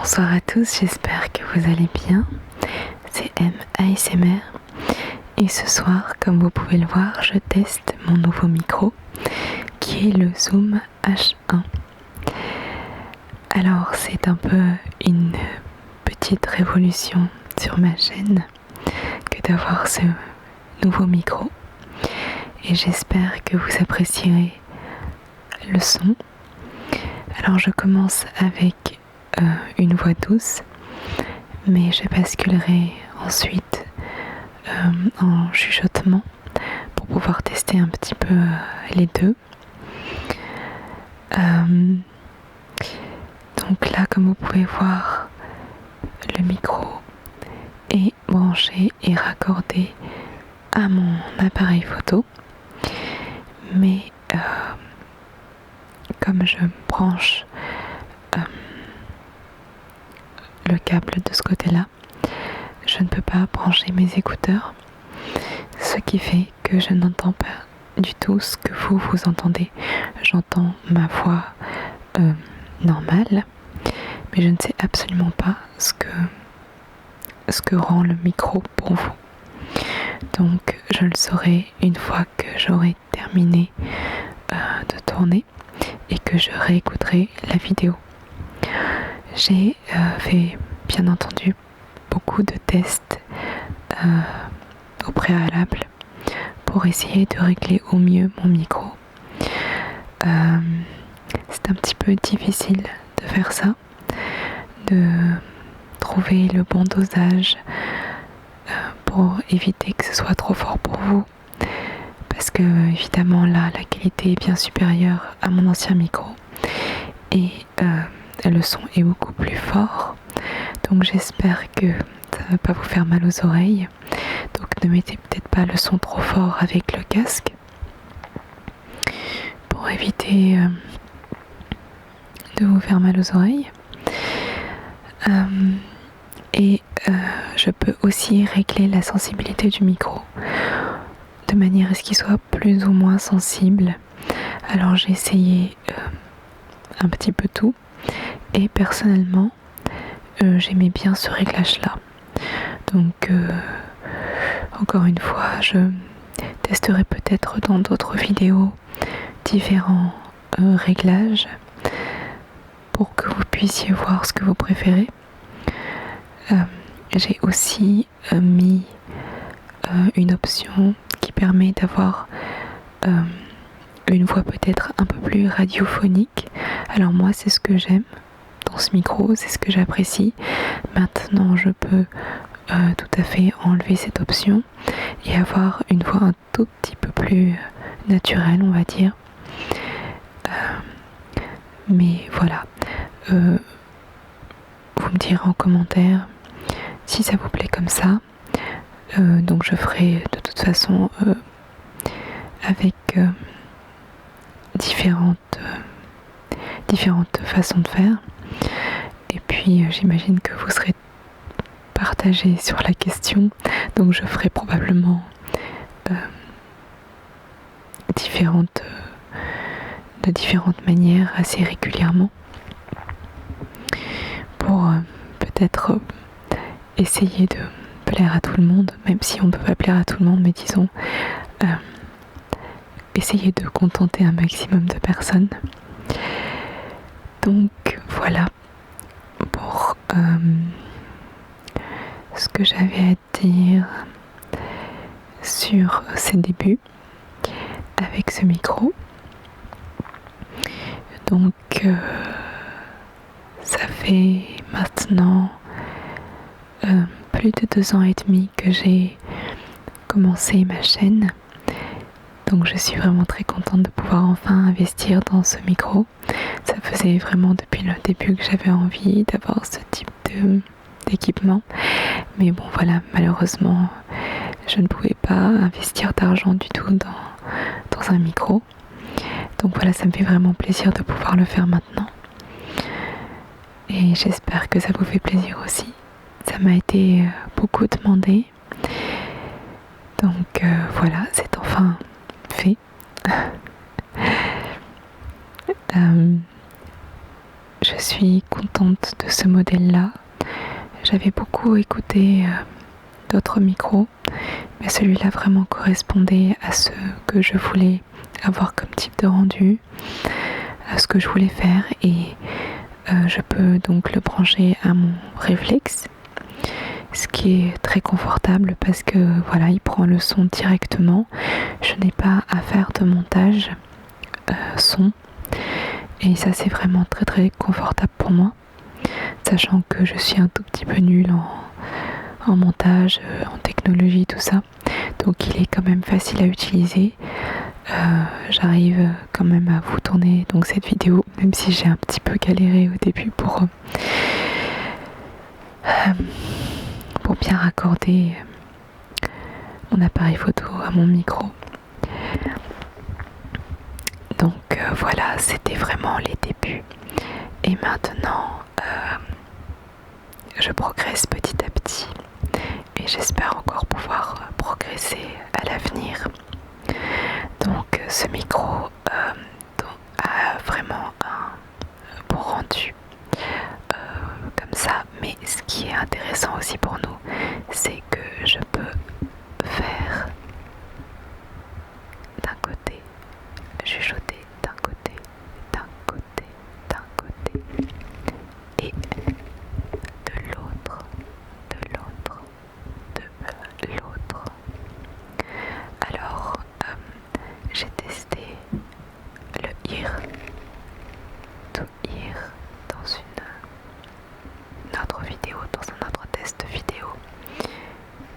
Bonsoir à tous, j'espère que vous allez bien. C'est ASMR et ce soir, comme vous pouvez le voir, je teste mon nouveau micro qui est le Zoom H1. Alors c'est un peu une petite révolution sur ma chaîne que d'avoir ce nouveau micro et j'espère que vous apprécierez le son. Alors je commence avec une voix douce, mais je basculerai ensuite en chuchotement pour pouvoir tester un petit peu les deux. Donc là, comme vous pouvez voir, le micro est branché et raccordé à mon appareil photo, mais comme je branche le câble de ce côté-là, je ne peux pas brancher mes écouteurs, ce qui fait que je n'entends pas du tout ce que vous entendez. J'entends ma voix normale, mais je ne sais absolument pas ce que rend le micro pour vous. Donc je le saurai une fois que j'aurai terminé de tourner et que je réécouterai la vidéo. J'ai fait bien entendu beaucoup de tests au préalable pour essayer de régler au mieux mon micro. C'est un petit peu difficile de faire ça, de trouver le bon dosage pour éviter que ce soit trop fort pour vous, parce que évidemment là la qualité est bien supérieure à mon ancien micro et le son est beaucoup plus fort, donc j'espère que ça ne va pas vous faire mal aux oreilles. Donc ne mettez peut-être pas le son trop fort avec le casque pour éviter de vous faire mal aux oreilles. Je peux aussi régler la sensibilité du micro de manière à ce qu'il soit plus ou moins sensible. Alors j'ai essayé un petit peu tout et personnellement j'aimais bien ce réglage là. Donc encore une fois, je testerai peut-être dans d'autres vidéos différents réglages pour que vous puissiez voir ce que vous préférez. J'ai aussi mis une option qui permet d'avoir une voix peut-être un peu plus radiophonique. Alors moi c'est ce que j'aime dans ce micro, c'est ce que j'apprécie. Maintenant je peux tout à fait enlever cette option et avoir une voix un tout petit peu plus naturelle, on va dire. Mais voilà, vous me direz en commentaire si ça vous plaît comme ça. Donc je ferai de toute façon avec différentes façons de faire. Et puis j'imagine que vous serez partagés sur la question, donc je ferai probablement de différentes manières assez régulièrement pour peut-être essayer de plaire à tout le monde, même si on ne peut pas plaire à tout le monde, mais disons essayer de contenter un maximum de personnes. Donc voilà pour ce que j'avais à dire sur ces débuts avec ce micro. Donc ça fait maintenant plus de 2 ans et demi que j'ai commencé ma chaîne. Donc je suis vraiment très contente de pouvoir enfin investir dans ce micro. Ça faisait vraiment depuis le début que j'avais envie d'avoir ce type d'équipement. Mais bon voilà, malheureusement, je ne pouvais pas investir d'argent du tout dans un micro. Donc voilà, ça me fait vraiment plaisir de pouvoir le faire maintenant. Et j'espère que ça vous fait plaisir aussi. Ça m'a été beaucoup demandé. Donc voilà, c'est enfin fait. Je suis contente de ce modèle-là. J'avais beaucoup écouté d'autres micros, mais celui-là vraiment correspondait à ce que je voulais avoir comme type de rendu, à ce que je voulais faire, et je peux donc le brancher à mon réflexe, ce qui est très confortable parce que voilà, il prend le son directement. Je n'ai pas à faire de montage son, et ça c'est vraiment très très confortable pour moi, sachant que je suis un tout petit peu nulle en montage, en technologie, tout ça. Donc il est quand même facile à utiliser. J'arrive quand même à vous tourner donc cette vidéo, même si j'ai un petit peu galéré au début pour bien raccorder mon appareil photo à mon micro. Donc voilà, c'était vraiment les débuts. Et maintenant, je progresse petit à petit et j'espère encore pouvoir progresser à l'avenir. Donc ce micro a vraiment un bon rendu comme ça, mais ce qui est intéressant aussi pour nous, c'est que je peux faire d'un côté, chuchoter d'un côté, d'un côté, d'un côté, et de l'autre, de l'autre, de l'autre. Alors, j'ai testé le IR, tout IR dans une autre vidéo, dans un autre test vidéo,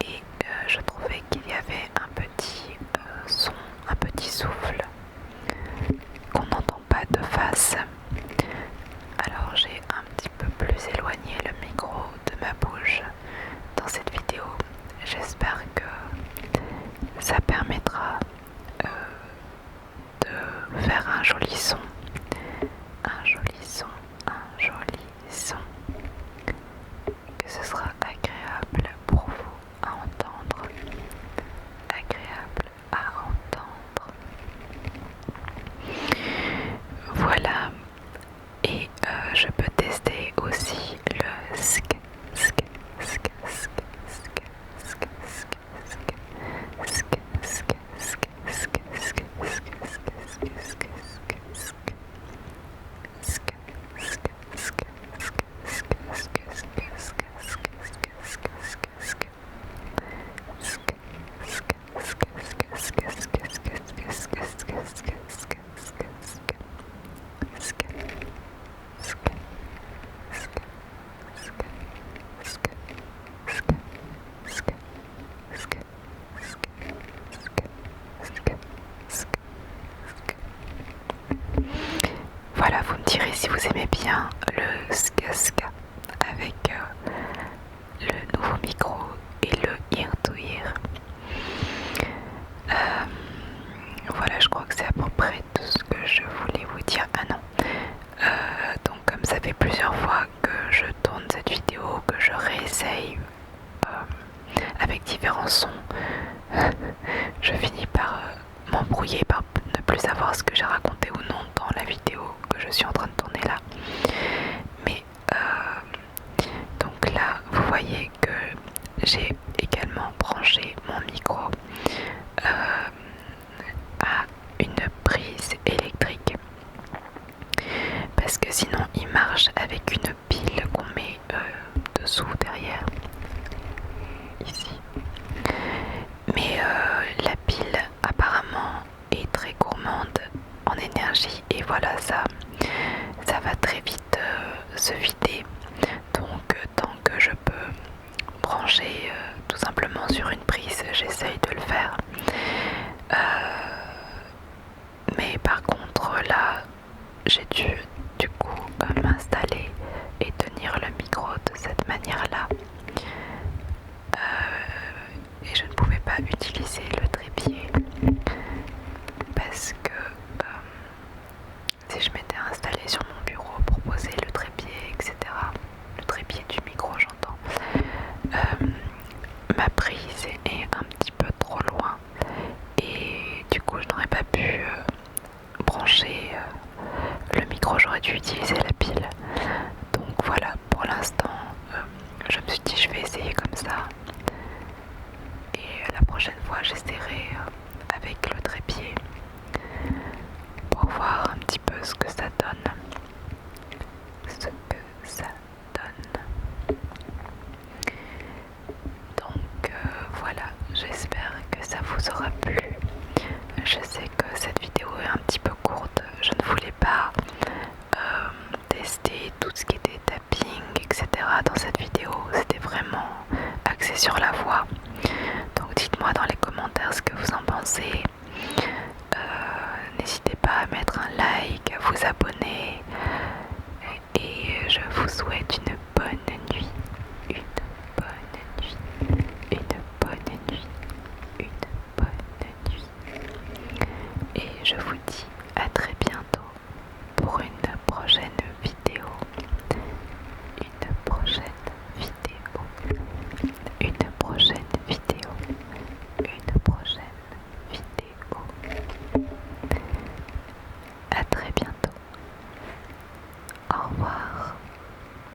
et je trouvais qu'il y avait un petit son, un petit souffle qu'on n'entend pas de face. Alors j'ai un petit peu plus éloigné le micro de ma bouche dans cette vidéo. J'espère que ça permettra de faire un joli son, un joli son, un joli son, que ce sera agréable pour vous à entendre, agréable à entendre. Voilà, et je peux tester aussi le sk, sk, sk, sk, sk, sk, sk, sk, sk, sk, sk, Voilà, vous me direz si vous aimez bien le ska ska avec le nouveau micro et le ear to ear. Voilà, je crois que c'est à peu près tout ce que je voulais vous dire. Ah non, donc comme ça fait plusieurs fois que je tourne cette vidéo, que je réessaye avec différents sons, je finis par m'embrouiller, par ne plus savoir ce que j'ai raconté ou non dans la vidéo que je suis en train de tourner là. Mais donc là, vous voyez que j'ai également branché mon micro à une prise électrique, parce que sinon il marche avec une pile qu'on met dessous, derrière, ici. Mais la pile apparemment est très gourmande en énergie, et voilà, ça va très vite se vider. Donc tant que je peux brancher tout simplement sur une prise, j'essaye de le faire. Mais par contre là, j'ai dû du coup m'installer et tenir le micro de cette manière-là. Et je ne pouvais pas utiliser le trépied parce que si je m'étais installée sur mon bureau pour poser le trépied, etc., le trépied du micro j'entends, ma prise est un petit peu trop loin, et du coup je n'aurais pas pu brancher le micro, j'aurais dû utiliser la pile. abonner et je vous souhaite une bonne nuit, une bonne nuit, une bonne nuit, une bonne nuit. Et je vous dis à très bientôt.